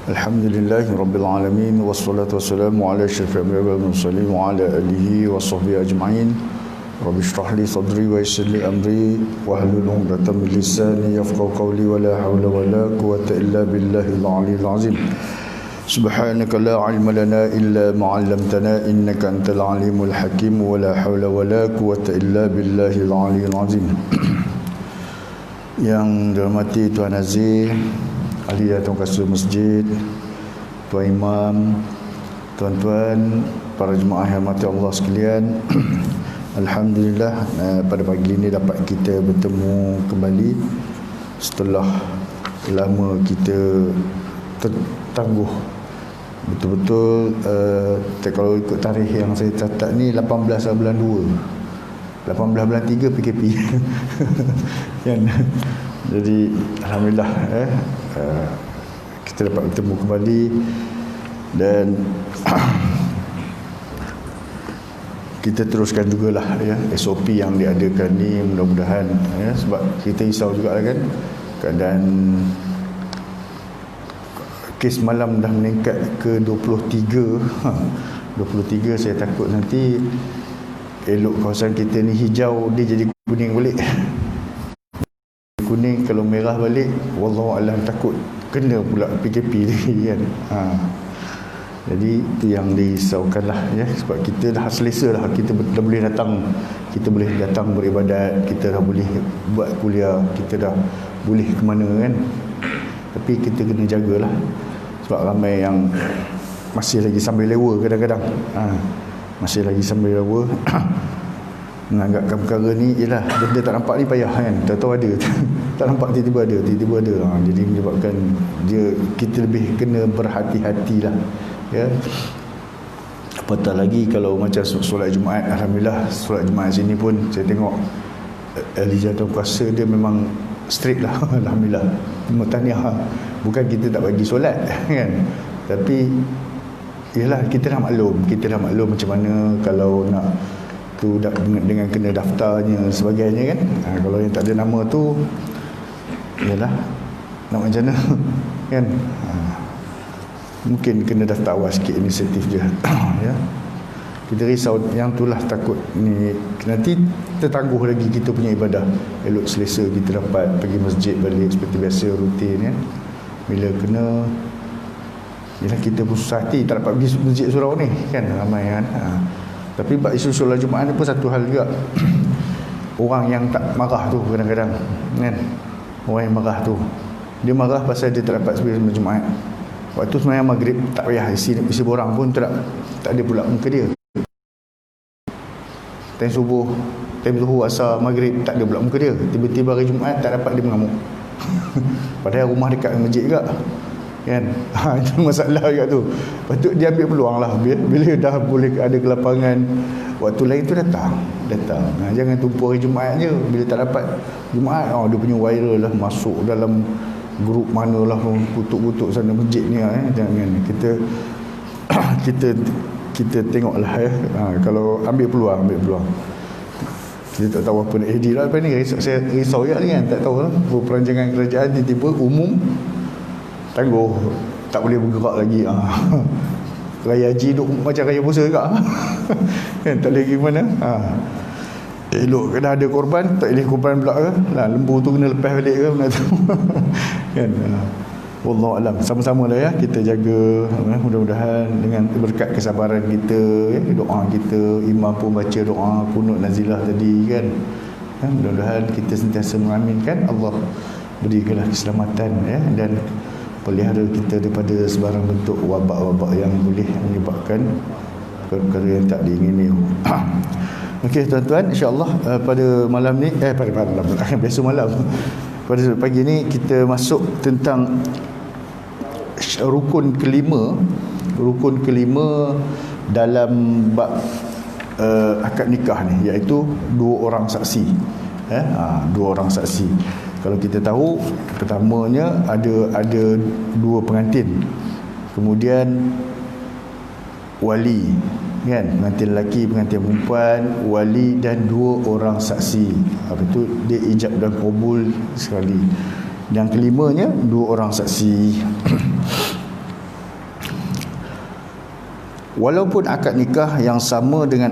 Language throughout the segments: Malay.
Alhamdulillahi Rabbil Alamin. Wassalatu wassalamu ala asyrafil anbiya'i wal mursalin wa ala alihi wa sahbihi ajma'in. Rabbi shrah li sadri wa yassir li amri wahlul 'uqdatam min lisani yafqahu qawli wa la hawla wa la quwwata illa billahil 'aliyyil 'azim. Subhanaka la 'ilma lana illa ma 'allamtana innaka antal 'alimul hakim wa la hawla wa la quwwata illa billahil 'aliyyil 'azim. Yang dirahmati Tuan Aziz, ahli Tuan Kasih Masjid, Tuan Imam, tuan-tuan, para jemaah yang mati Allah sekalian. Alhamdulillah, pada pagi ini dapat kita bertemu kembali setelah lama kita tertangguh. Betul-betul kalau ikut tarikh yang saya catat ni 18 bulan 2, 18 bulan 3 PKP. Kan? Jadi alhamdulillah kita dapat bertemu kembali dan kita teruskan jugalah SOP yang diadakan ni, mudah-mudahan sebab kita risau juga kan keadaan kes malam dah meningkat ke 23. 23 saya takut nanti elok kawasan kita ni hijau dia jadi kuning balik. Kuning kalau merah balik, wallahu alam takut kena pula PKP ni kan. Jadi itu yang dirisaukan lah sebab kita dah selesa lah, kita dah boleh datang, kita boleh datang beribadat, kita dah boleh buat kuliah, kita dah boleh ke mana kan. Tapi kita kena jagalah sebab ramai yang masih lagi sambil lewa kadang-kadang. Masih lagi sambil lewa. Menganggapkan perkara ni ialah benda tak nampak ni payah kan, tahu ada. Tak nampak tiba-tiba ada. Jadi menyebabkan kita lebih kena berhati-hatilah ya. Apatah lagi kalau macam solat Jumaat, alhamdulillah solat Jumaat sini pun saya tengok Elijah Tuan Kuasa dia memang strict lah. Alhamdulillah, tahniah. Bukan kita tak bagi solat kan, tapi ialah kita dah maklum macam mana kalau nak tu dengan kena daftarnya sebagainya kan. Kalau yang tak ada nama tu ialah nak macam mana kan. Mungkin kena daftar awal sikit inisiatif dia. Ya. Kita risau yang itulah, takut ni nanti tertangguh lagi kita punya ibadah. Elok selesa kita dapat pergi masjid balik seperti biasa rutin kan. Bila kena ialah kita pun susah hati tak dapat pergi masjid surau ni kan, ramai kan. Tapi bab isu solat Jumaat ni pun satu hal juga. Orang yang tak marah tu kadang-kadang kan, orang yang marah tu dia marah pasal dia tak dapat sembahyang Jumaat. Waktu sembahyang maghrib tak payah isi borang pun tak ada pula muka dia. Time subuh, time zuhur, asar, maghrib tak ada pula muka dia. Tiba-tiba hari Jumaat tak dapat, dia mengamuk. Padahal rumah dekat dengan masjid juga kan. Itu masalah juga tu. Patut dia ambil peluang lah, bila dah boleh ada kelapangan waktu lain tu datang. Jangan tumpu hari Jumaat je. Bila tak dapat Jumaat, dia punya viral lah, masuk dalam grup mana lah, kutuk-kutuk sana masjid ni jangan. Kita tengoklah kalau ambil peluang. Kita tak tahu apa nak edit lah. Apa ni saya risau juga kan, tak tahu lah perancangan kerajaan tiba-tiba umum tangguh, tak boleh bergerak lagi. Raya haji duk macam raya puasa juga. Kan tak boleh pergi mana. Elok kena ada korban, tak boleh korban pula ke lah, lembu tu kena lepas balik ke benda tu. Kan. Wallahu alam. Sama-sama lah ya kita jaga, mudah-mudahan dengan berkat kesabaran kita doa kita, imam pun baca doa kunut nazilah tadi kan. Mudah-mudahan kita sentiasa mengaminkan Allah berikanlah keselamatan dan pelihara kita daripada sebarang bentuk wabak-wabak yang boleh menyebabkan perkara yang tak diingini. Okey tuan-tuan, insya-Allah pada malam ni pada malam biasa malam pada pagi ni kita masuk tentang rukun kelima dalam bab akad nikah ni, iaitu dua orang saksi. Dua orang saksi. Kalau kita tahu pertamanya ada dua pengantin, kemudian wali kan, pengantin lelaki, pengantin perempuan, wali dan dua orang saksi. Apa itu dia ijab dan qabul sekali. Dan kelimanya, 2 orang saksi. Walaupun akad nikah yang sama dengan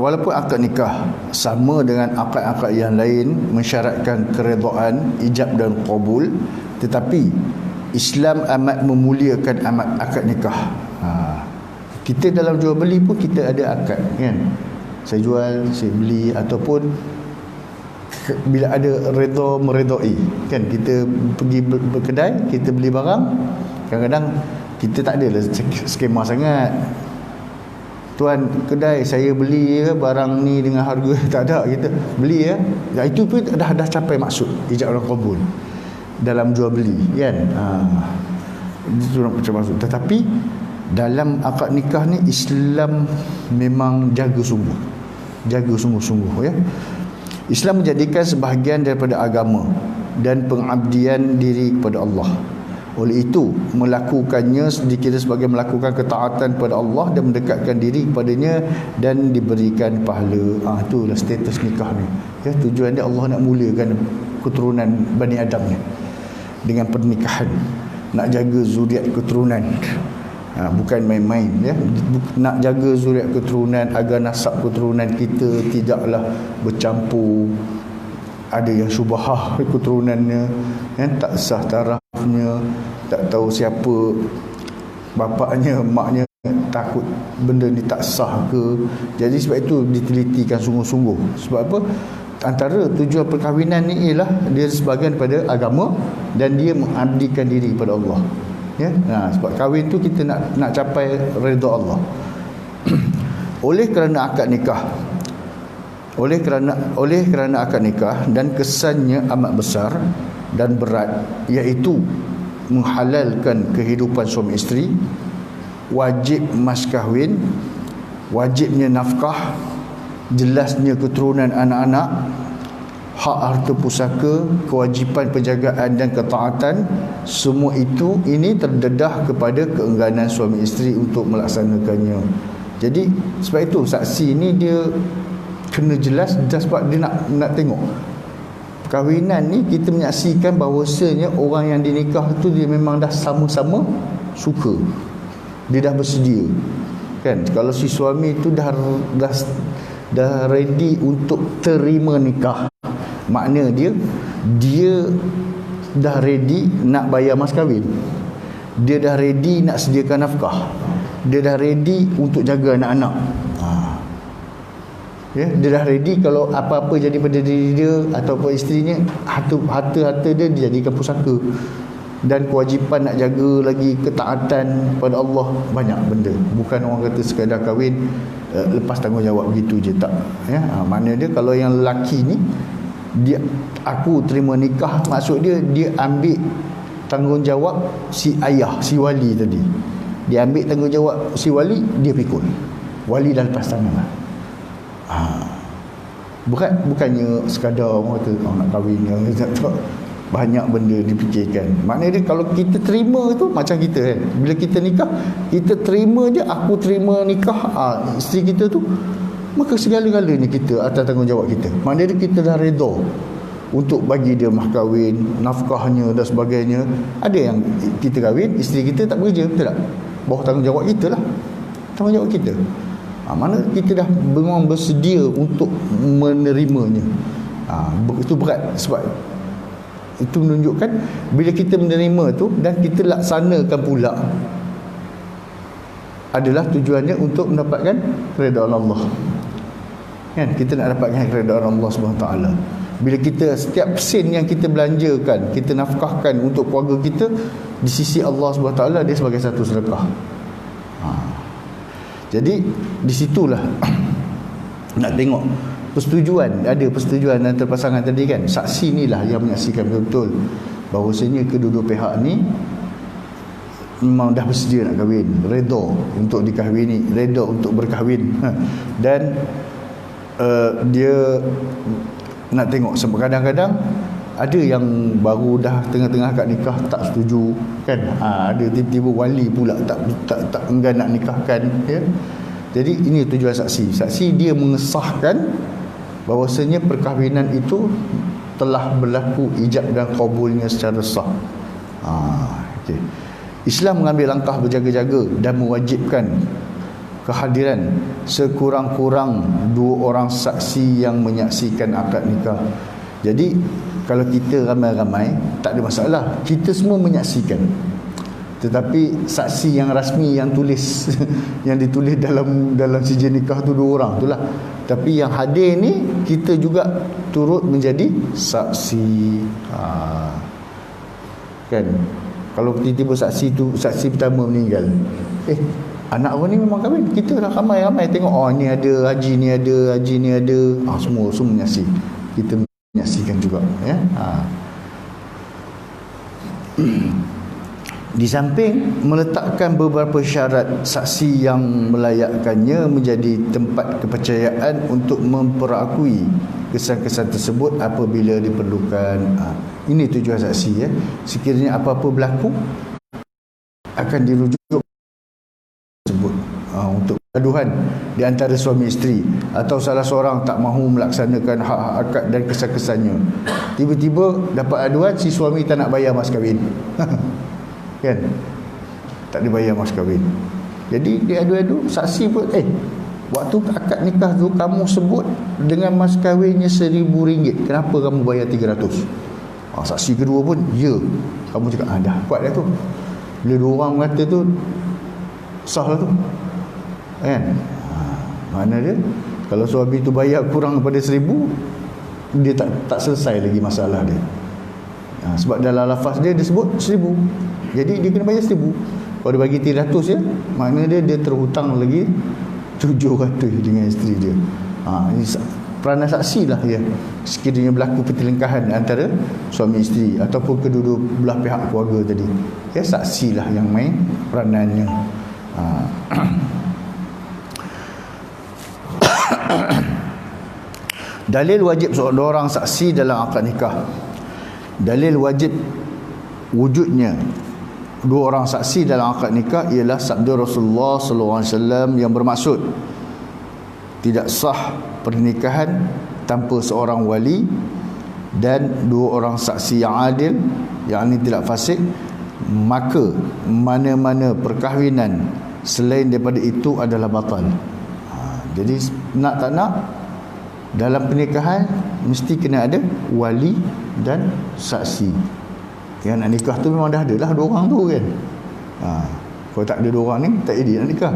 walaupun akad nikah sama dengan akad-akad yang lain mensyaratkan keredaan, ijab dan qabul, tetapi Islam amat memuliakan akad nikah. Kita dalam jual beli pun kita ada akad, kan? Saya jual, saya beli, ataupun bila ada redha meredai, kan? Kita pergi berkedai, kita beli barang, kadang-kadang kita tak adalah skema sangat. Tuan kedai, saya beli barang ni dengan harga tak ada, kita beli ya. Itu pun dah capai maksud ijab dan qabul dalam jual beli, kan? Itu macam maksud. Tetapi dalam akad nikah ni Islam memang jaga sungguh-sungguh, ya. Islam menjadikan sebahagian daripada agama dan pengabdian diri kepada Allah. Oleh itu, melakukannya dikira sebagai melakukan ketaatan kepada Allah dan mendekatkan diri kepadanya dan diberikan pahala. Itulah status nikah ni, ya. Tujuan dia Allah nak muliakan keturunan Bani Adam ni dengan pernikahan, nak jaga zuriat keturunan. Bukan main-main, ya. Nak jaga zuriat keturunan agar nasab keturunan kita tidaklah bercampur, ada yang syubhah keturunannya, kan? Tak sah tarafnya, tak tahu siapa bapaknya, maknya, takut benda ni tak sah ke. Jadi sebab itu ditelitikan sungguh-sungguh. Sebab apa? Antara tujuan perkahwinan ni ialah dia sebahagian pada agama dan dia mengabdikan diri kepada Allah, ya. Sebab kahwin tu kita nak capai redha Allah. Oleh kerana akad nikah dan kesannya amat besar dan berat, iaitu menghalalkan kehidupan suami isteri, wajib mas kahwin, wajibnya nafkah, jelasnya keturunan anak-anak, hak harta pusaka, kewajipan penjagaan dan ketaatan, semua ini terdedah kepada keengganan suami isteri untuk melaksanakannya. Jadi sebab itu saksi ni dia kena jelas, sebab dia nak tengok perkahwinan ni, kita menyaksikan bahawasanya orang yang dinikah tu dia memang dah sama-sama suka, dia dah bersedia, kan? Kalau si suami tu dah ready untuk terima nikah, makna dia dah ready nak bayar mas kahwin, dia dah ready nak sediakan nafkah, dia dah ready untuk jaga anak-anak, ya, dia dah ready kalau apa-apa jadi pada diri dia ataupun isterinya, harta-harta dia dijadikan pusaka, dan kewajipan nak jaga lagi ketaatan pada Allah, banyak benda. Bukan orang kata sekadar kahwin lepas tanggungjawab begitu je, tak, ya. Makna dia kalau yang lelaki ni aku terima nikah, maksud dia ambil tanggungjawab si ayah, si wali tadi, dia ambil tanggungjawab si wali, dia pikul, wali dah lepas tangan lah. Bukannya sekadar orang kata nak kahwin, banyak benda dipikirkan. Maknanya dia kalau kita terima tu macam kita, kan, bila kita nikah, kita terima je, aku terima nikah isteri kita tu, maka segala-galanya kita atas tanggungjawab kita. Maknanya kita dah redha untuk bagi dia mas kahwin, nafkahnya dan sebagainya. Ada yang kita kahwin, isteri kita tak bekerja, betul tak? Bawah tanggungjawab kita lah, tanggungjawab kita. Mana kita dah memang bersedia untuk menerimanya. Itu berat, sebab itu menunjukkan bila kita menerima tu dan kita laksanakan pula, adalah tujuannya untuk mendapatkan keredaan Allah, kan? Kita nak dapatkan keredaan Allah SWT. Bila kita setiap sen yang kita belanjakan, kita nafkahkan untuk keluarga kita, di sisi Allah SWT dia sebagai satu sedekah. Jadi di situlah nak tengok persetujuan, ada persetujuan antara pasangan tadi, kan? Saksi inilah yang menyaksikan betul-betul bahawasanya kedua-dua pihak ni memang dah bersedia nak kahwin, redha untuk dikahwini, redha untuk berkahwin, dan dia nak tengok. Sebab kadang-kadang ada yang baru dah tengah-tengah akad nikah tak setuju, kan? Ada tiba-tiba wali pula tak enggan nak nikahkan, ya. Jadi ini tujuan saksi. Saksi dia mengesahkan bahawasanya perkahwinan itu telah berlaku ijab dan qabulnya secara sah. Okay. Islam mengambil langkah berjaga-jaga dan mewajibkan kehadiran sekurang-kurang 2 orang saksi yang menyaksikan akad nikah. Jadi kalau kita ramai-ramai tak ada masalah, kita semua menyaksikan. Tetapi saksi yang rasmi yang tulis yang ditulis dalam sijil nikah tu 2 orang itulah. Tapi yang hadir ni kita juga turut menjadi saksi. Kan? Kalau tiba-tiba saksi pertama meninggal, anak orang ni memang kahwin, kita dah ramai-ramai tengok, ni ada haji, ni ada haji, ni ada, semua menyaksi, kita menyaksikan juga, ya. Di samping meletakkan beberapa syarat saksi yang melayakkannya menjadi tempat kepercayaan untuk memperakui kesan-kesan tersebut apabila diperlukan. Ini tujuan saksi, ya. Sekiranya apa-apa berlaku akan dirujuk tersebut untuk gaduhan di antara suami isteri, atau salah seorang tak mahu melaksanakan hak-hak akad dan kesan-kesannya. Tiba-tiba dapat aduan si suami tak nak bayar mas kahwin. Kan? Tak dibayar mas kahwin. Jadi dia adu-adu, saksi pun waktu akad nikah tu kamu sebut dengan mas kahwinnya RM1,000, kenapa kamu bayar 300? Saksi kedua pun ya. Kamu cakap dah kuat dah tu. Bila 2 orang kata tu sah lah tu, kan? Mana dia kalau suami tu bayar kurang daripada 1,000, dia tak selesai lagi masalah dia. Sebab dalam lafaz dia sebut 1,000, jadi dia kena bayar 1,000. Kalau dia bagi 300 ya, maknanya dia terhutang lagi 700 dengan isteri dia. Ini peranan saksi lah ya, sekiranya berlaku pertelingkahan antara suami isteri ataupun kedua-dua belah pihak keluarga tadi, ya, saksi lah yang main peranannya. Dalil wajib seorang saksi dalam akad nikah. Dalil wajib wujudnya 2 orang saksi dalam akad nikah ialah sabda Rasulullah SAW yang bermaksud tidak sah pernikahan tanpa seorang wali dan 2 orang saksi yang adil, yang ini tidak fasik, maka mana-mana perkahwinan selain daripada itu adalah batal. Jadi nak tak nak, dalam pernikahan mesti kena ada wali dan saksi. Yang nak nikah tu memang dah ada lah 2 orang tu kan. Kalau tak ada 2 orang ni tak jadi nak nikah.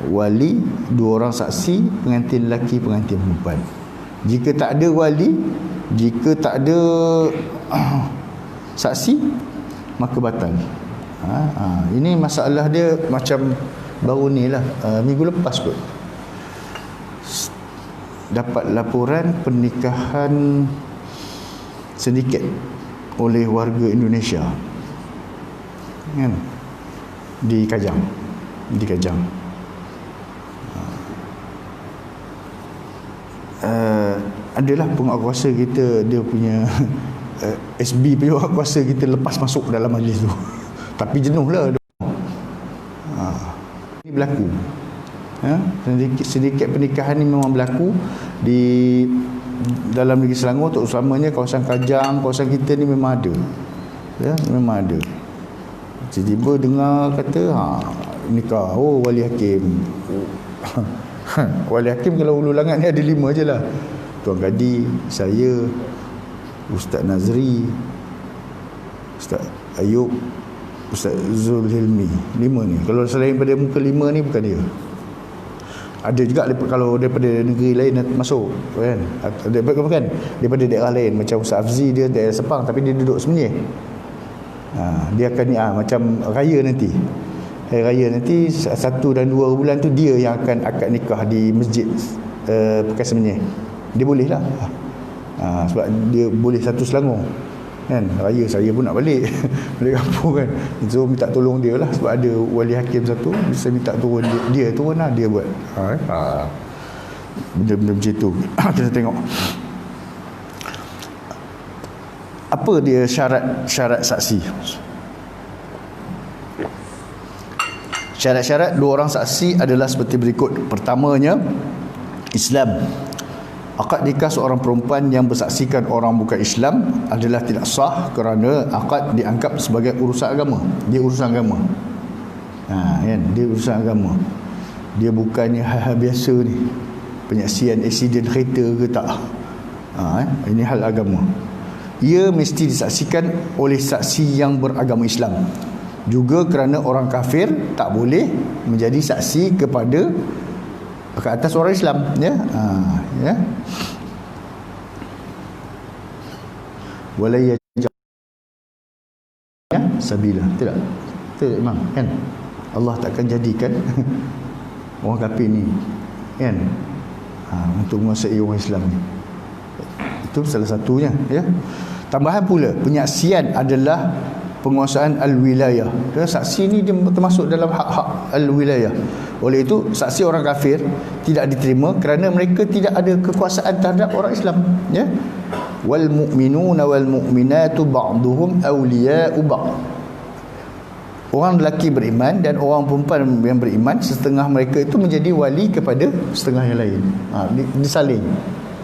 Wali, 2 orang saksi, pengantin lelaki, pengantin perempuan. Jika tak ada wali, jika tak ada saksi, maka batal. Ini masalah dia macam baru ni lah, minggu lepas kot dapat laporan pernikahan sindiket oleh warga Indonesia, kan, di Kajang. Adalah penguatkuasa kita, dia punya SB penguatkuasa kita lepas masuk dalam majlis tu. Tapi jenuh lah. Ini berlaku. Sindiket pernikahan ni memang berlaku di dalam negeri Selangor, terutamanya kawasan Kajang, kawasan kita ni memang ada. Ya, memang ada. Tiba-tiba dengar kata nikah, wali hakim. Wali hakim kalau Hulu Langat ni ada 5 je lah. Tuan Gadi, saya, Ustaz Nazri, Ustaz Ayub, Ustaz Zulhilmi. 5 ni. Kalau selain pada muka 5 ni bukan dia. Ada juga kalau daripada negeri lain masuk, kan, daripada daerah lain, macam Ustaz Afzi, dia daerah Sepang tapi dia duduk Semenyih. Dia akan macam raya nanti, hari raya nanti 1 dan 2 bulan tu dia yang akan akad nikah di masjid Pekan Semenyih. Dia boleh lah, sebab dia boleh satu Selangor, kan. Raya saya pun nak balik balik kampung, kan. So minta tolong dia lah, sebab ada wali hakim satu, bisa minta turun dia turun lah, dia buat benda-benda macam tu. Kita tengok apa dia syarat saksi. Syarat-syarat 2 orang saksi adalah seperti berikut. Pertamanya, Islam. Akad nikah seorang perempuan yang bersaksikan orang bukan Islam adalah tidak sah kerana akad dianggap sebagai urusan agama. Dia urusan agama. Kan? Dia urusan agama. Dia bukannya hal-hal biasa ni. Penyaksian aksiden kereta ke tak. Ini hal agama. Ia mesti disaksikan oleh saksi yang beragama Islam. Juga kerana orang kafir tak boleh menjadi saksi kepada ke atas orang Islam, ya. Ya. Walaya sabila. Tidak. Tidak memang kan. Allah takkan jadikan orang kafir ni kan untuk menguasai orang Islam ni. Itu salah satunya, ya. Tambahan pula, penyaksian adalah penguasaan al-wilayah. Dan saksi ni dia termasuk dalam hak-hak al-wilayah. Oleh itu, saksi orang kafir tidak diterima kerana mereka tidak ada kekuasaan terhadap orang Islam, ya. Wal mu'minuna wal mu'minatu ba'duhum awliya'u ba'd. Orang lelaki beriman dan orang perempuan yang beriman, setengah mereka itu menjadi wali kepada setengah yang lain. Disaling,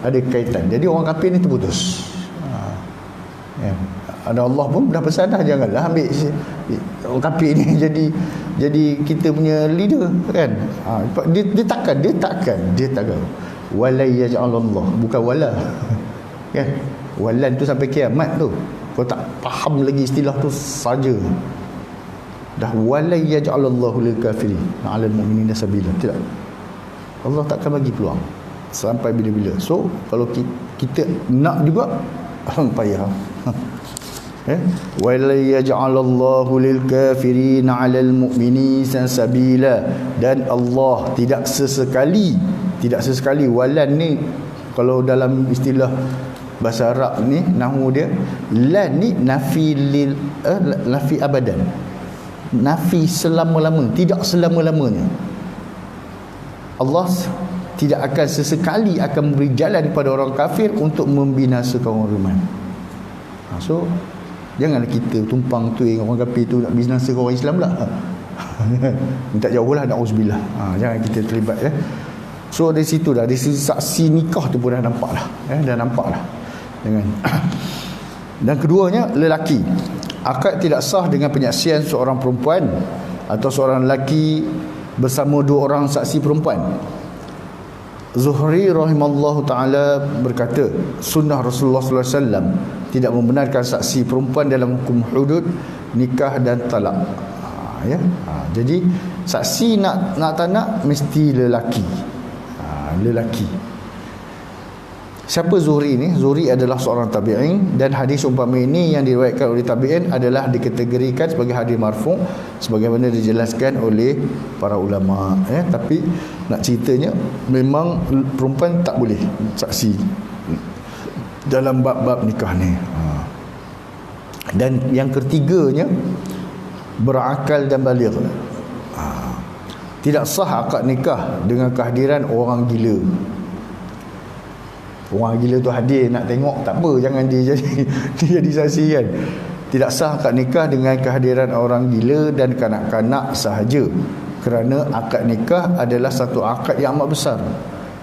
ada kaitan. Jadi orang kafir ni terputus. Ya. Ada Allah pun dah pesan dah, janganlah ambil orang kafir ni jadi kita punya leader kan. Dia takkan walai yaj'alallah, bukan wala kan. Walan tu sampai kiamat tu. Kau tak faham lagi istilah tu saja. Dah walai yaj'alallahu lil kafirin 'alal mu'minina sabila. Tidak. Allah takkan bagi peluang sampai bila-bila. So kalau kita nak juga payah. Wala yaj'alallahu lil kafirin 'alal mu'minina sabila. Dan Allah tidak sesekali walan ni, kalau dalam istilah bahasa Arab ni, nahwu dia, lan ni nafi lil nafi abadan, nafi selama-lamanya, tidak selama-lamanya. Allah tidak akan sesekali akan memberi jalan kepada orang kafir untuk membinasakan orang beriman. So janganlah kita tumpang tuing orang kafir tu nak binasakan orang Islam lah. Minta jauhlah, na'udzubillah. Jangan kita terlibat, ya. So dari situ dah, dari sisi saksi nikah tu pun dah nampak dah, dah nampak dah. Dan keduanya, lelaki. Akad tidak sah dengan penyaksian seorang perempuan atau seorang lelaki bersama dua orang saksi perempuan. Zuhri rahimallahu ta'ala berkata, sunnah Rasulullah sallallahu alaihi wasallam tidak membenarkan saksi perempuan dalam hukum hudud, nikah dan talak. Ya. Jadi saksi nak tak nak mesti lelaki. Lelaki. Siapa Zuhri ni? Zuhri adalah seorang tabi'in, dan hadis umpama ini yang diriwayatkan oleh tabi'in adalah dikategorikan sebagai hadis marfu' sebagaimana dijelaskan oleh para ulama, ya. Tapi nak ceritanya, memang perempuan tak boleh saksi dalam bab-bab nikah ni. Dan yang ketiganya, berakal dan baligh. Tidak sah akad nikah dengan kehadiran orang gila. Orang gila tu hadir nak tengok, tak apa, jangan dia jadi saksi kan. Tidak sah akad nikah dengan kehadiran orang gila dan kanak-kanak sahaja, kerana akad nikah adalah satu akad yang amat besar.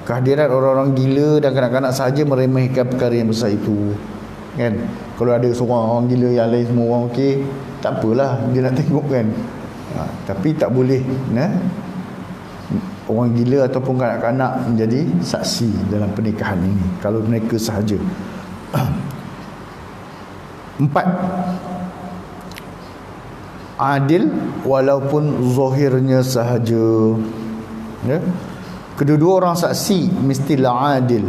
Kehadiran orang-orang gila dan kanak-kanak sahaja meremehkan perkara yang besar itu kan. Kalau ada seorang orang gila, yang lain semua orang okey, tak apalah, dia nak tengok kan. Tapi tak boleh orang gila ataupun kanak-kanak menjadi saksi dalam pernikahan ini kalau mereka sahaja. 4, adil walaupun zahirnya sahaja, ya. Kedua-dua orang saksi mestilah adil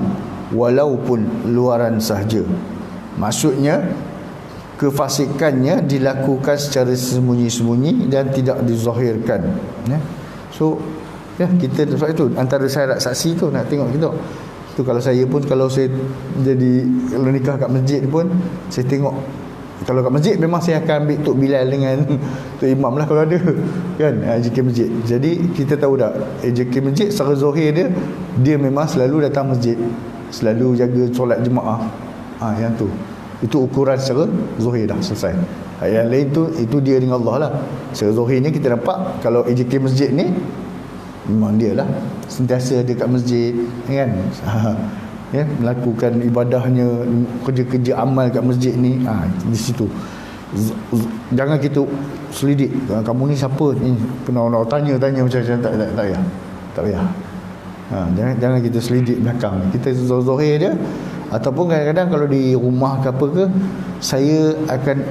walaupun luaran sahaja. Maksudnya kefasikannya dilakukan secara sembunyi-sembunyi dan tidak dizahirkan, ya. So ya, kita sebab itu antara syarat saksi tu nak tengok kita. Tu kalau saya pun, kalau saya jadi, kalau nikah kat masjid pun, saya tengok, kalau kat masjid memang saya akan ambil Tok Bilal dengan Tok Imam lah kalau ada kan, AJK masjid. Jadi kita tahu dah AJK masjid secara zahir dia memang selalu datang masjid, selalu jaga solat jemaah. Yang tu, itu ukuran secara zahir dah selesai. Yang lain tu, itu dia dengan Allah lah. Secara zahirnya kita nampak kalau AJK masjid ni memang dia lah sentiasa ada kat masjid kan. ya, melakukan ibadahnya, kerja-kerja amal kat masjid ni, di situ. Jangan kita selidik, kamu ni siapa ni, kena orang tanya macam-macam, tak payah. Jangan kita selidik belakang, kita zohir dia. Ataupun kadang-kadang kalau di rumah ke apa ke, saya akan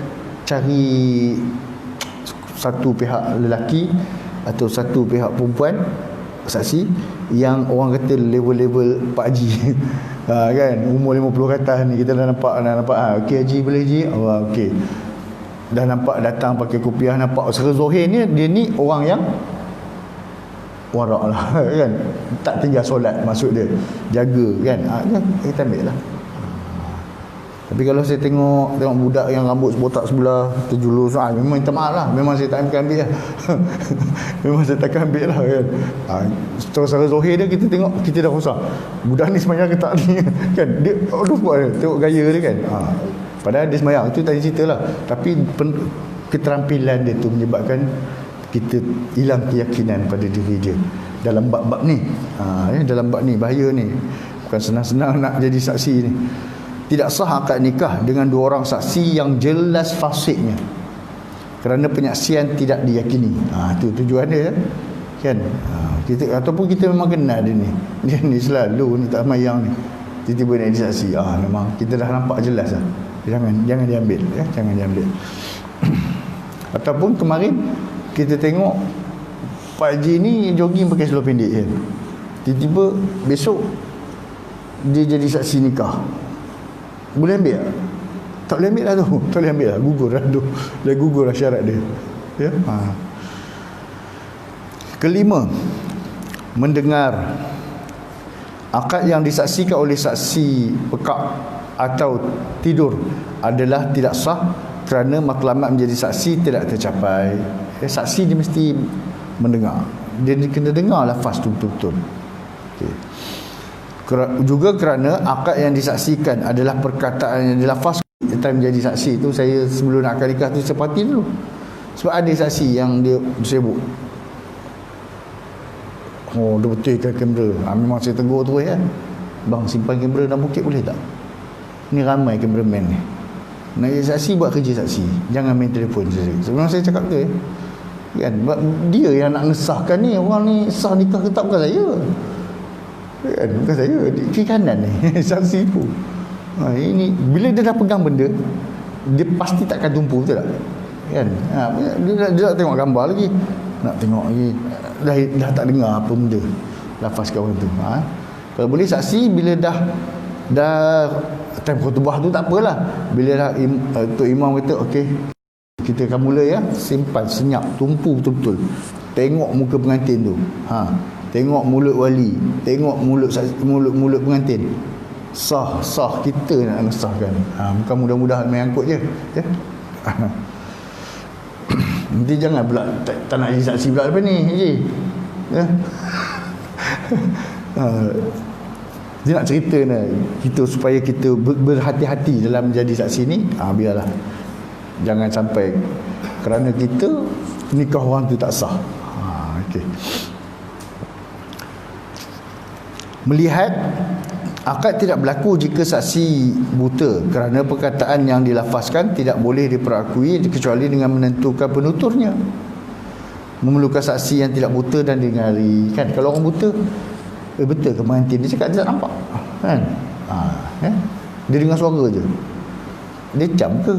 cari satu pihak lelaki atau satu pihak perempuan saksi yang orang kata level-level Pak Haji. Kan umur 50 ke atas ni, kita dah nampak okey Haji, boleh Haji, okey, dah nampak datang pakai kopiah, nampak secara zohir ni dia ni orang yang warak lah, kan, tak tinggal solat, maksud dia jaga, kan, kita ambil lah. Tapi kalau saya tengok budak yang rambut botak sebelah terjulus, memang minta maaf lah, memang saya tak akan ambil lah. Memang saya takkan ambil lah, kan. Secara zohir dia, kita tengok, kita dah rosak budak ni semayang ke tak ni, kan, dia buat dia, tengok gaya dia, kan. Padahal dia semayang, itu tak cerita lah. Tapi keterampilan dia tu menyebabkan kita hilang keyakinan pada diri dia dalam bab-bab ni. Dalam bab ni bahaya ni, bukan senang-senang nak jadi saksi ni. Tidak sah akad nikah dengan dua orang saksi yang jelas fasidnya kerana penyaksian tidak diyakini. Itu tujuan dia, kan. Kita ataupun kita memang kenal dia ni selalu ni tak semayang ni, tiba-tiba nak jadi saksi, memang kita dah nampak jelas lah. Jangan diambil, ya, jangan diambil. Ataupun kemarin kita tengok Pak Haji ni jogging pakai seluar pendek, kan. Tiba-tiba besok dia jadi saksi nikah. Boleh ambil tak? Tak boleh ambil lah tu. Tak boleh ambil lah, gugur lah tu. Dah gugur lah syarat dia, ya. Kelima, mendengar. Akad yang disaksikan oleh saksi pekak atau tidur adalah tidak sah kerana matlamat menjadi saksi tidak tercapai. Saksi dia mesti mendengar, dia kena dengar lafaz tu betul-betul. Okay. Juga kerana akad yang disaksikan adalah perkataan yang dilafaz. Time menjadi saksi tu, saya sebelum nak akad nikah tu sepati dulu, sebab ada saksi yang dia sibuk, dia betulkan kamera. Memang saya tegur tu, ya, bang, simpan kamera dalam bukit boleh tak? Ni ramai kameraman ni, nak jadi saksi, buat kerja saksi, jangan main telefon saja. Sebenarnya saya cakap tu, kan, dia yang nak ngesahkan ni, orang ni sah nikah ke tak, bukan saya, kan, bukan saya, kiri kanan ni saksi tu. Ini bila dia dah pegang benda, dia pasti takkan tumpu, betul tak, kan. Dia nak tengok gambar lagi, nak tengok lagi, dah tak dengar apa benda lafaz kawan tu. Kalau boleh saksi bila dah time khutbah tu tak apalah, bila dah Tok Imam kata okey, kita akan mula, ya, simpan, senyap, tumpu betul-betul, tengok muka pengantin tu, tengok mulut wali, tengok mulut pengantin, sah kita nak ngesahkan. Bukan mudah-mudahan main angkut je, ya. Nanti jangan pula tak nak jadi saksi pula lepas ni, Haji, ya. Dia nak cerita kita supaya kita berhati-hati dalam menjadi saksi ni. Biarlah, jangan sampai kerana kita nikah orang tu tak sah. Okey. Melihat akad tidak berlaku jika saksi buta kerana perkataan yang dilafazkan tidak boleh diperakui kecuali dengan menentukan penuturnya. Memerlukan saksi yang tidak buta dan dengari, kan. Kalau orang buta, betul ke pengantin dia cakap, dia tak nampak, kan. Dia dengar suara je, dia cam ke?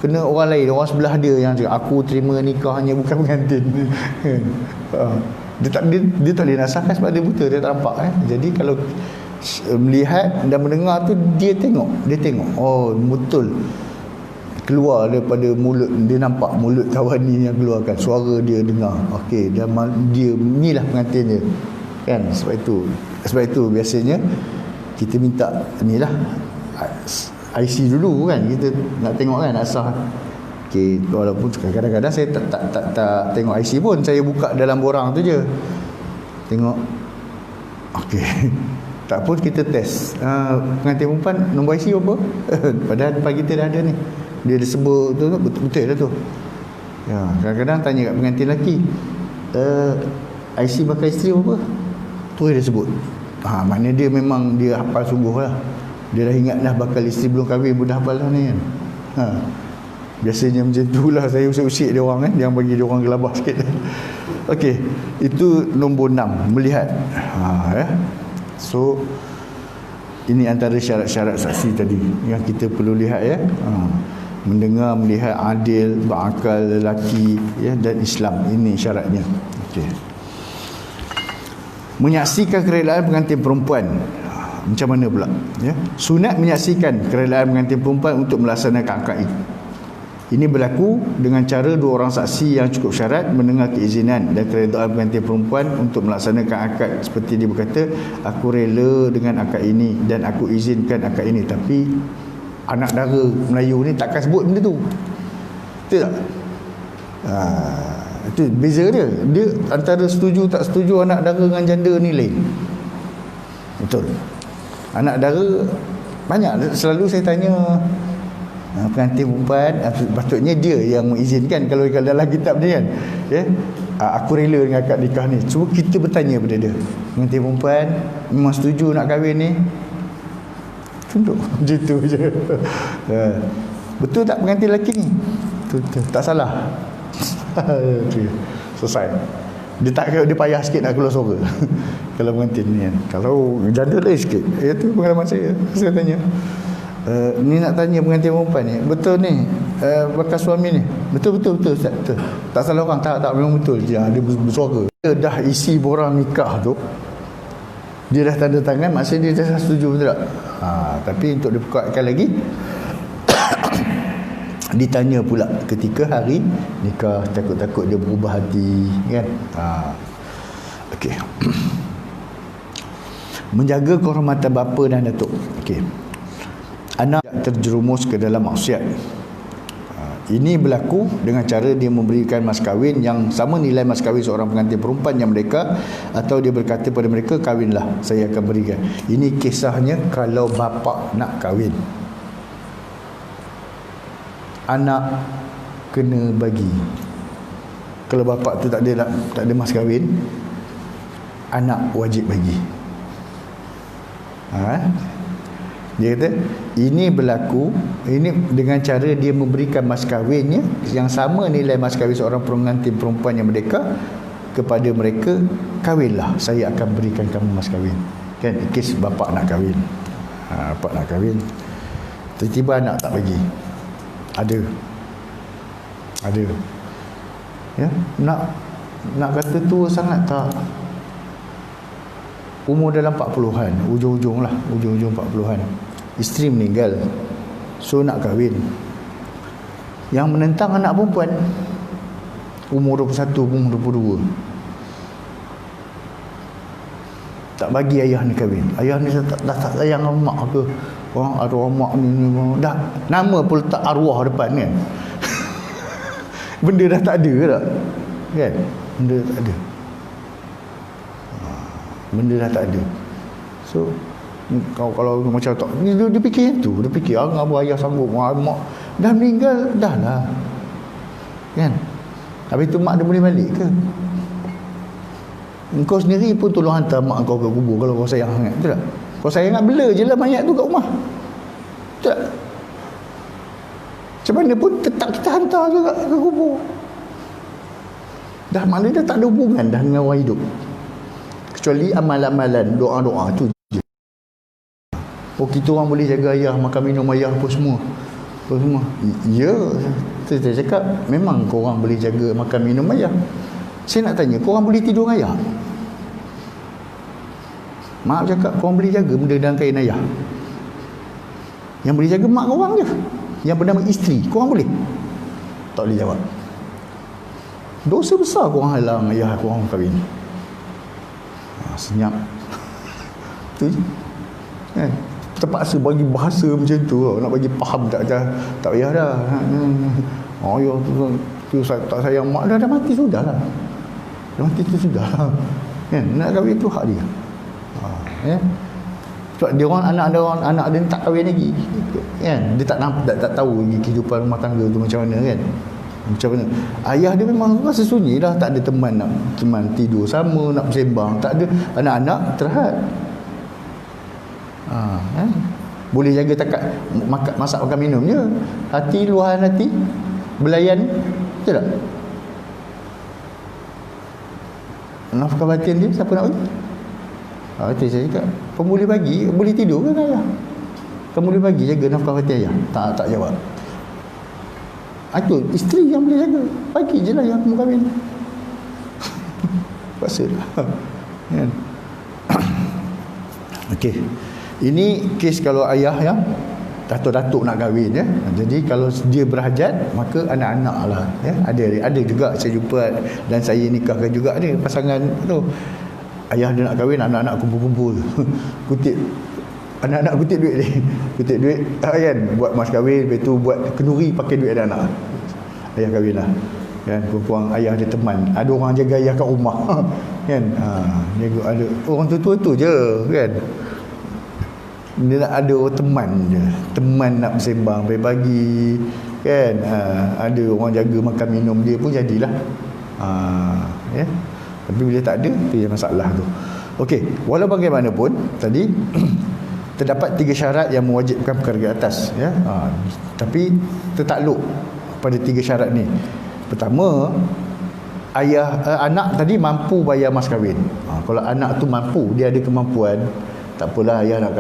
Kena orang lain, orang sebelah dia yang cakap, aku terima nikahnya bukan pengantin, kan. Dia tak boleh nasahkan sebab dia buta, dia tak nampak, Jadi kalau melihat dan mendengar tu, dia tengok, betul keluar daripada mulut dia, nampak mulut kawan ni yang keluarkan suara, dia dengar, okey, dia inilah pengantin dia, kan. Sebab itu biasanya kita minta inilah IC dulu, kan, kita nak tengok, kan, asal. Okey, walaupun kadang-kadang saya tak tengok IC pun, saya buka dalam borang tu je, tengok. Okey. Tak pun kita test, pengantin perempuan nombor IC apa? Padahal depan kita dah ada ni, dia ada sebut tu, betul dah tu, ya. Kadang-kadang tanya kat pengantin lelaki, IC bakal isteri apa? Tu dia sebut, Maknanya dia memang dia hafal sungguh lah. Dia dah ingat dah bakal isteri belum kahwin pun dah hafal dah ni kan. Biasanya macam tu lah saya usik-usik dia orang kan, jangan bagi dia orang gelabah sikit. Okey, itu nombor 6, melihat. So ini antara syarat-syarat saksi tadi yang kita perlu lihat ya. Mendengar, melihat, adil, berakal, lelaki ya, dan Islam. Ini syaratnya. Okey. Menyaksikan kerelaan pengantin perempuan. Macam mana pula ya? Sunat menyaksikan kerelaan pengantin perempuan untuk melaksanakan akad itu. Ini berlaku dengan cara dua orang saksi yang cukup syarat mendengar keizinan dan keredaan pengantin perempuan untuk melaksanakan akad. Seperti dia berkata, aku rela dengan akad ini dan aku izinkan akad ini. Tapi anak dara Melayu ni takkan sebut benda tu. Betul tak? Itu beza dia. Dia antara setuju tak setuju anak dara dengan janda ni lain. Betul. Anak dara banyak. Selalu saya tanya pengantin perempuan, patutnya dia yang mengizinkan kalau dalam kitab dia kan ya? Aku rela dengan akad nikah ni. Cuba kita bertanya pada dia, pengantin perempuan memang setuju nak kahwin ni? Tunduk macam tu je. Betul tak pengantin lelaki ni? Betul. Tak salah. Selesai. Dia payah sikit nak keluar suara. Kalau pengantin ni kan. Kalau janda lain sikit. Itu pengalaman saya. Saya tanya, ni nak tanya pengantin perempuan ni, betul ni bakal suami ni? Betul Ustaz, betul. Tak salah orang, tak memang betul. Dia bersuara. Dia dah isi borang nikah tu, dia dah tanda tangan, maksudnya dia dah setuju, betul tak? Tapi untuk diperkuatkan lagi, ditanya pula ketika hari nikah, takut-takut dia berubah hati kan. Okey. Menjaga kehormatan bapa dan datuk. Okey. Anak terjerumus ke dalam maksiat. Ini berlaku dengan cara dia memberikan mas kahwin yang sama nilai mas kahwin seorang pengantin perempuan yang merdeka, atau dia berkata pada mereka, kahwinlah, saya akan berikan. Ini kisahnya kalau bapa nak kahwin. Anak kena bagi. Kalau bapa tu tak ada mas kahwin, anak wajib bagi. Dia kata ini berlaku, ini dengan cara dia memberikan mas kahwinnya yang sama nilai mas kahwin seorang pengantin perempuan yang merdeka kepada mereka, kahwinlah, saya akan berikan kamu mas kahwin. Kan, kes bapa nak kahwin. Bapa nak kahwin, tiba-tiba anak tak bagi. Ada ya, nak kata tua sangat tak, umur dalam 40-an, ujung-ujung 40-an, isteri meninggal, so nak kahwin. Yang menentang anak perempuan umur 21, umur 22, tak bagi ayah ni kahwin. Ayah ni dah tak sayang mak ke, arwah mak ni dah, nama pun letak arwah depan kan. Benda dah tak ada tak kan, benda tak ada, benda dah tak ada. So kalau macam tak, dia fikir tu, dia fikir abang ayah sanggup, mak dah meninggal dah lah kan. Habis tu mak dia boleh balik ke? Engkau sendiri pun tolong hantar mak kau ke kubur kalau kau sayang sangat, betul tak? Kau sayang nak bela je lah mayat tu kat rumah, betul tak? Macam mana pun tetap kita hantar juga ke kubur. Dah mana dah tak ada hubungan dah dengan orang hidup, kecuali amalan-amalan, doa-doa tu je. Kita orang boleh jaga ayah, makan minum ayah apa semua. Ya, saya cakap memang korang boleh jaga makan minum ayah. Saya nak tanya, korang boleh tidur dengan ayah? Mak cakap korang boleh jaga benda dalam kain ayah. Yang boleh jaga mak korang je, yang bernama isteri. Korang boleh? Tak boleh jawab. Dosa besar korang halang ayah korang kahwin. Senyap. Tu je kan? Terpaksa bagi bahasa macam tu, nak bagi faham tak payah dah. Ya tu tak sayang mak, dah mati sudah lah. Dah mati tu sudah lah kan? Nak kahwin tu hak dia. Ya. Sebab dia orang anak dia tak kahwin lagi kan? Dia tak tahu lagi kehidupan rumah tangga tu macam mana kan. Macam mana ayah dia memang rasa sunyi lah, tak ada teman tidur sama, nak bersembang, tak ada. Anak-anak terhad Kan? Boleh jaga takat masak makan minum je. Hati, luahan hati, belayan, betul tak? Nafkah batin dia siapa nak bagi? Itu saya cakap, kamu boleh bagi, boleh tidur kan ayah? Kamu boleh bagi jaga nafkah batin ayah? Tak jawab. Itu isteri yang boleh jaga. Bagi je lah yang kamu kahwin. Paksa lah. Kan? Okey. Ini kes kalau ayah yang datuk-datuk nak kahwin, ya. Jadi kalau dia berhajat, maka anak-anak lah, ya. Ada juga saya jumpa dan saya nikahkan juga ada pasangan tu. Ayah dia nak kahwin, anak-anak kumpul-kumpul. Kutip anak-anak kutip duit dia. Kutip duit kan, buat mas kahwin, lepas tu buat kenduri pakai duit anak-anak. Ayah kahwin lah. Kan, kurang ayah dia teman. Ada orang jaga ayah kat rumah. Kan? Jaga ada orang tua-tua tu je, kan. Dia nak ada orang teman je, teman nak bersembang, bagi, kan. Ada orang jaga makan minum dia pun jadilah. Ya. Tapi bila tak ada, tu yang masalah tu. Okey, walau bagaimanapun tadi terdapat 3 syarat yang mewajibkan perkara di atas, ya. Tapi tertakluk pada 3 syarat ni. Pertama, anak tadi mampu bayar mas kahwin. Kalau anak tu mampu, dia ada kemampuan, tak apalah ayah nak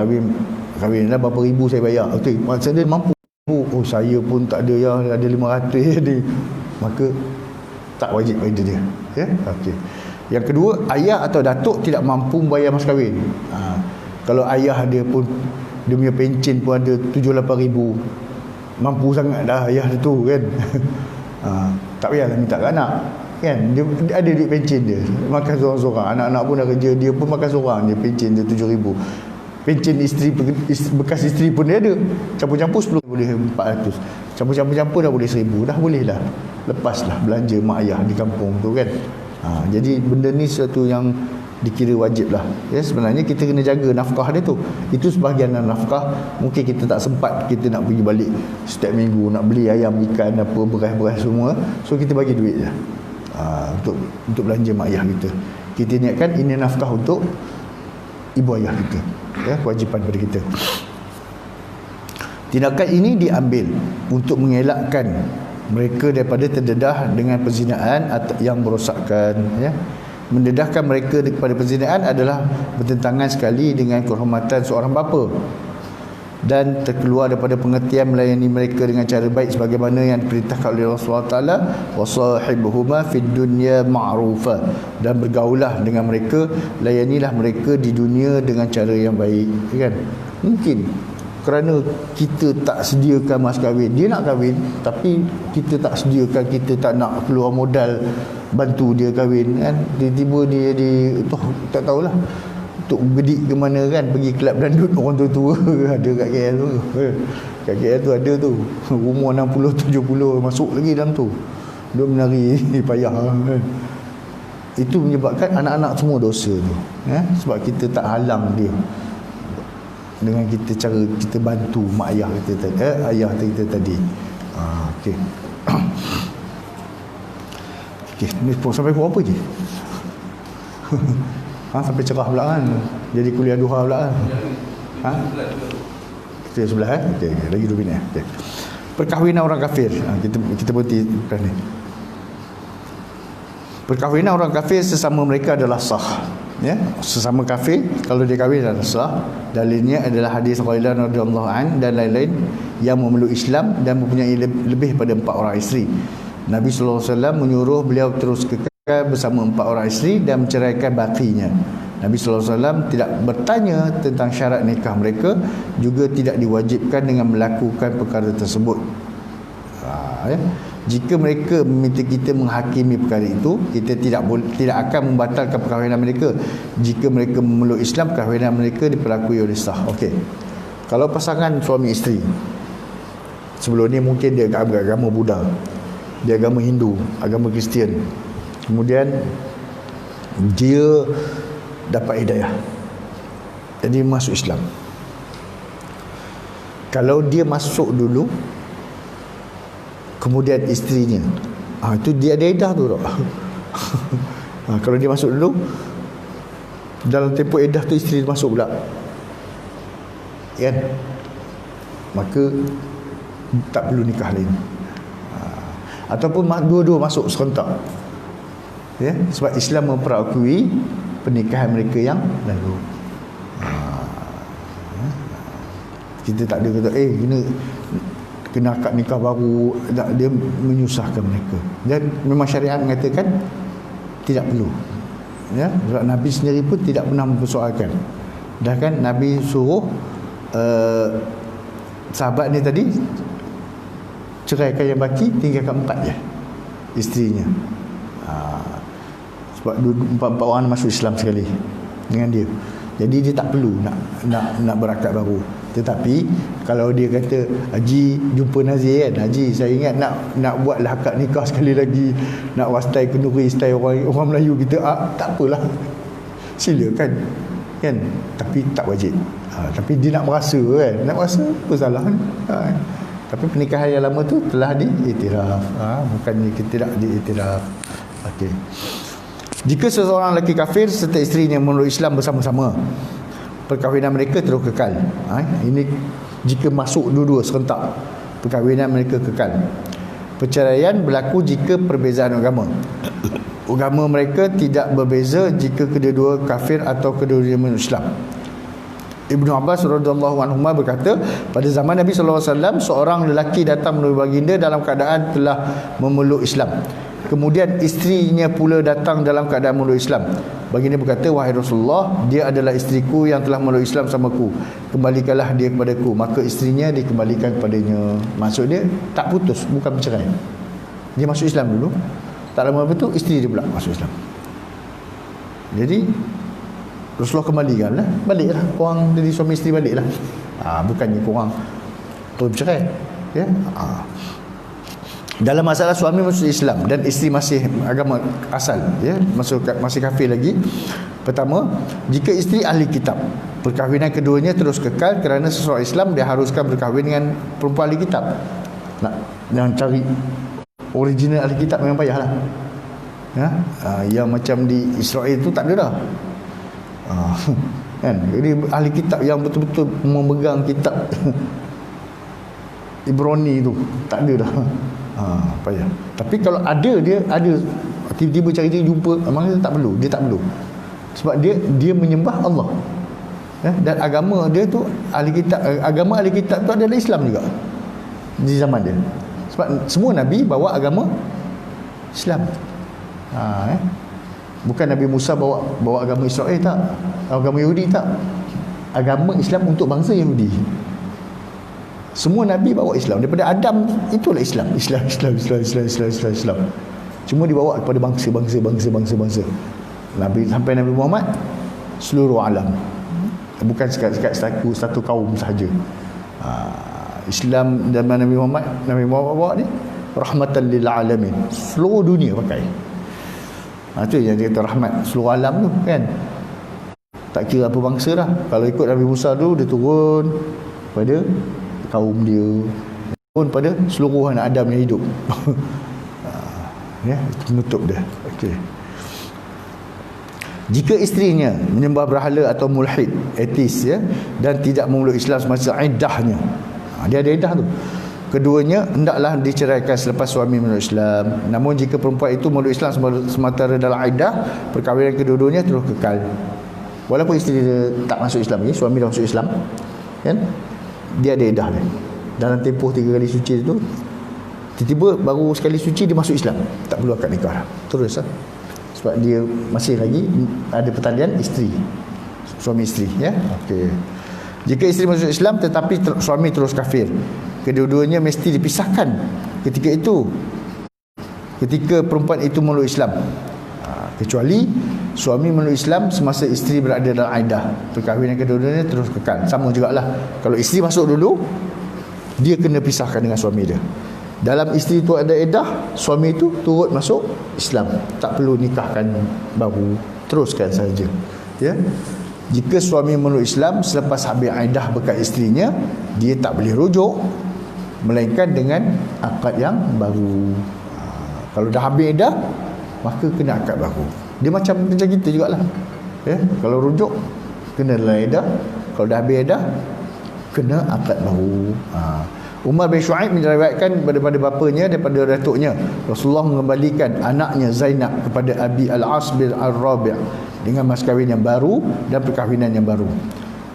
kahwinlah berapa ribu saya bayar. Okey, maksud dia mampu. Oh, saya pun tak ada, ya, ada 500 je. Maka tak wajib pada dia, ya. Okey. Yang kedua, ayah atau datuk tidak mampu bayar mas kahwin. Kalau ayah dia pun, dia punya pencen pun ada 7-8 ribu, mampu sangat dah ayah dia tu, kan. Tak payahlah minta ke anak, kan. Dia ada duit pencen dia, makan seorang-seorang. Anak-anak pun dah kerja, dia pun makan seorang, dia pencen dia 7 ribu. Pencen isteri, bekas isteri pun dia ada, campur-campur 10 boleh 400, campur-campur dah boleh 1000, dah boleh lah. Lepaslah belanja mak ayah di kampung tu, kan. Jadi benda ni sesuatu yang dikira wajib lah, ya. Sebenarnya kita kena jaga nafkah dia tu. Itu sebahagian nafkah. Mungkin kita tak sempat, kita nak pergi balik setiap minggu, nak beli ayam, ikan, apa, beras-beras semua. So kita bagi duit je, untuk belanja mak ayah kita. Kita niatkan ini nafkah untuk ibu ayah kita, ya, kewajipan pada kita. Tindakan ini diambil untuk mengelakkan mereka daripada terdedah dengan perzinaan yang merosakkan, ya. Mendedahkan mereka kepada perzinaan adalah bertentangan sekali dengan kehormatan seorang bapa dan terkeluar daripada pengertian melayani mereka dengan cara baik sebagaimana yang diperintahkan oleh Rasulullah Taala, wasahibuhuma fid dunya ma'rufa, dan bergaulah dengan mereka, layanilah mereka di dunia dengan cara yang baik, kan. Mungkin kerana kita tak sediakan mas kahwin, dia nak kahwin tapi kita tak sediakan, kita tak nak keluar modal bantu dia kahwin, kan. Tiba-tiba dia tak tahulah untuk gedik ke mana, kan, pergi kelab dandut orang tua-tua. Ada kat KL tu, kat KL tu ada tu, umur 60-70 masuk lagi dalam tu, duk menari payah, kan. Itu menyebabkan anak-anak semua dosa tu, ya? Sebab kita tak halang dia dengan kita cara kita bantu mak ayah kita tadi, ayah kita tadi. Okey. Okey, ni sampai pukul apa je? Sampai cerah pula, kan. Jadi kuliah duha pula, kan. Kita sebelah, okey, lagi 2 minit. Okey. Perkahwinan orang kafir. Kita berhenti lepas ni. Perkahwinan orang kafir sesama mereka adalah sah, ya. Sesama kafir kalau dia kahwin adalah sah. Dalilnya adalah hadis Ghailan radhiyallahu an dan lain-lain yang memeluk Islam dan mempunyai lebih pada 4 orang isteri. Nabi sallallahu alaihi wasallam menyuruh beliau terus kekal bersama 4 orang isteri dan menceraikan baqinya. Nabi sallallahu alaihi wasallam tidak bertanya tentang syarat nikah mereka, juga tidak diwajibkan dengan melakukan perkara tersebut. Ya. Jika mereka meminta kita menghakimi perkara itu, kita tidak akan membatalkan perkahwinan mereka. Jika mereka memeluk Islam, perkahwinan mereka diperlakui oleh sah. Okey. Kalau pasangan suami isteri, sebelum ni mungkin dia agama Buddha, dia agama Hindu, agama Kristian, kemudian dia dapat hidayah, jadi masuk Islam. Kalau dia masuk dulu, kemudian isterinya, itu dia ada iddah tu tak? Kalau dia masuk dulu, dalam tempoh iddah tu isteri masuk pula, kan, maka tak perlu nikah lain. Ataupun dua-dua masuk serentak, ya, sebab Islam memperakui pernikahan mereka yang lalu. Kita tak ada kata kena akad nikah baru, dia menyusahkan mereka. Dan memang syariat mengatakan tidak perlu, ya. Nabi sendiri pun tidak pernah mempersoalkan. Dah kan Nabi suruh sahabat ni tadi ceraikan yang baki, tinggalkan 4 je isterinya. Sebab 4 orang masuk Islam sekali dengan dia, jadi dia tak perlu nak berakad baru. Tetapi kalau dia kata, Haji jumpa Nazir kan, Haji saya ingat nak buatlah akad nikah sekali lagi, nak wastai kenduri style orang Melayu kita, tak apalah, silakan kan, tapi tak wajib. Tapi dia nak merasa kan, apa salah kan? Tapi pernikahan yang lama tu telah diiktiraf, bukannya tidak diiktiraf. Okey. Jika seseorang lelaki kafir serta isterinya memeluk Islam bersama-sama, perkahwinan mereka terus kekal. Ini jika masuk dua-dua serentak, perkahwinan mereka kekal. Perceraian berlaku jika perbezaan agama. Agama mereka tidak berbeza jika kedua-dua kafir atau kedua-duanya memeluk Islam. Ibnu Abbas radhiyallahu anhu berkata, pada zaman Nabi sallallahu alaihi wasallam, seorang lelaki datang menemui baginda dalam keadaan telah memeluk Islam. Kemudian isterinya pula datang dalam keadaan memeluk Islam. Baginda berkata, wahai Rasulullah, dia adalah isteriku yang telah memeluk Islam samaku, kembalikanlah dia kepadaku. Maka isterinya dikembalikan kepadanya. Maksud dia tak putus, bukan bercerai. Dia masuk Islam dulu, tak lama lepas tu isteri dia pula masuk Islam. Jadi Rasulullah kembalikan lah, baliklah korang jadi suami isteri, baliklah. Bukannya korang bercerai, ya. Dalam masalah suami masuk Islam dan isteri masih agama asal, ya, masih kafir lagi. Pertama, jika isteri ahli kitab, perkahwinan keduanya terus kekal kerana seseorang Islam dia haruskan berkahwin dengan perempuan ahli kitab. Yang cari original ahli kitab memang payahlah, ya. Yang macam di Israel tu tak ada dah. Kan, jadi ahli kitab yang betul-betul memegang kitab Ibrani tu tak ada dah. Payah. Tapi kalau dia ada tiba-tiba cari dia jumpa, maknanya dia tak perlu sebab dia menyembah Allah, ya? Dan agama dia tu agama ahli kitab tu adalah Islam juga di zaman dia, sebab semua Nabi bawa agama Islam. Bukan Nabi Musa bawa agama Israel, tak, agama Yahudi, tak, agama Islam untuk bangsa Yahudi. Semua Nabi bawa Islam. Daripada Adam, itulah Islam. Islam. Cuma dibawa kepada bangsa. Nabi sampai Nabi Muhammad, seluruh alam. Bukan sekat satu kaum sahaja. Islam zaman Nabi Muhammad bawa ni rahmatan lil alamin. Seluruh dunia pakai. Itu yang dia kata rahmat seluruh alam tu kan. Tak kira apa bangsa dah. Kalau ikut Nabi Musa dulu, dia turun pada kaum dia, pun pada seluruh anak Adam yang hidup. Ya, itu penutup dia. Okey. Jika isterinya menyembah berhala atau mulhid, ateis, ya, dan tidak memeluk Islam semasa iddahnya, dia ada iddah tu, keduanya hendaklah diceraikan selepas suami memeluk Islam. Namun jika perempuan itu memeluk Islam sementara dalam iddah, perkahwinan kedua-duanya terus kekal. Walaupun isteri dia tak masuk Islam lagi, suami dah masuk Islam, kan? Dia ada iddah dia. Dalam tempoh 3 kali suci tu, tiba-tiba baru sekali suci dia masuk Islam, tak perlu akad nikah terus lah. Sebab dia masih lagi ada pertalian isteri, suami isteri, ya. Okey. Jika isteri masuk Islam tetapi suami terus kafir, kedua-duanya mesti dipisahkan ketika perempuan itu memeluk Islam. Kecuali suami memeluk Islam semasa isteri berada dalam iddah, perkahwinan kedua-duanya terus kekal. Sama jugalah, kalau isteri masuk dulu, dia kena pisahkan dengan suami dia. Dalam isteri itu ada iddah, suami itu turut masuk Islam, tak perlu nikahkan baru, teruskan saja, ya. Jika suami memeluk Islam selepas habis iddah bekat isterinya, dia tak boleh rujuk melainkan dengan akad yang baru. Kalau dah habis iddah, maka kena akad baru. Dia macam kita jugalah, ya. Kalau rujuk kena dalam iddah, kalau dah habis iddah kena akad baru. Umar bin Shu'aib meriwayatkan daripada bapanya, daripada datuknya, Rasulullah mengembalikan anaknya Zainab kepada Abi Al-As bin Al-Rabi' dengan mas kahwin yang baru dan perkahwinan yang baru.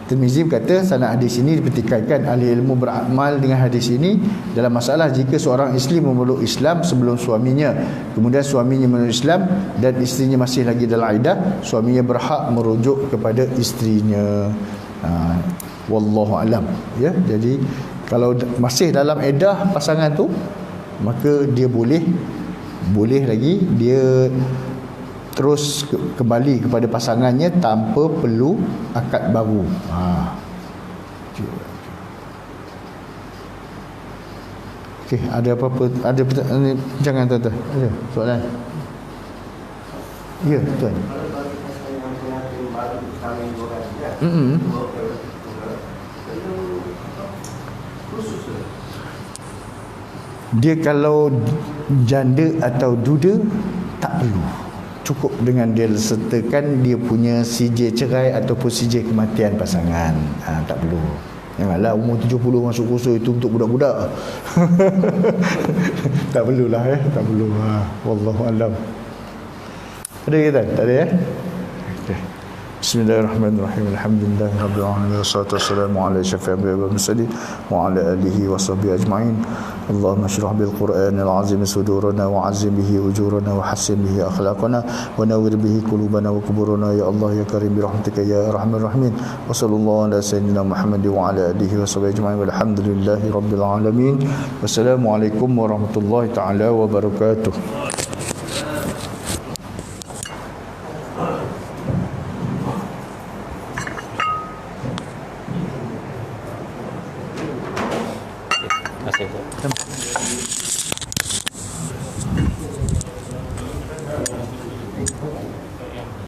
Tirmizi berkata sanad hadis ini dipertikaikan, ahli ilmu beramal dengan hadis ini dalam masalah jika seorang isteri memeluk Islam sebelum suaminya, kemudian suaminya memeluk Islam dan isterinya masih lagi dalam iddah, suaminya berhak merujuk kepada isterinya. Wallahu alam, ya. Jadi kalau masih dalam iddah pasangan tu, maka dia boleh lagi dia terus kembali kepada pasangannya tanpa perlu akad baru. Okey, ada apa-apa, ada jangan tuan-tuan, ada soalan? Ya, tuan. Dia kalau janda atau duda tak perlu, cukup dengan dia sertakan dia punya CJ cerai ataupun CJ kematian pasangan. Tak perlu. Janganlah umur 70 masuk kursus itu untuk budak-budak. Tak perlulah, tak perlu. Wallahu alam. Ada kita? Tak ada, ya? Okay. Bismillahirrahmanirrahim. Alhamdulillahirabbil alamin wassalatu wassalamu ala asyrafil anbiya'i wal mursalin wa ala alihi washabbihi ajma'in. Allahumma shrah bil Qur'anil azim sudurana wa azim bihi ujurana wa hassin bihi akhlaqana wa nawwir bihi qulubana wa quburana ya Allah ya karim bi rahmatika ya arhamar rahimin. Wa sallallahu ala sayyidina Muhammad wa ala alihi washabbihi ajma'in walhamdulillahirabbil alamin. Wassalamualaikum warahmatullahi taala wabarakatuh. Terima kasih.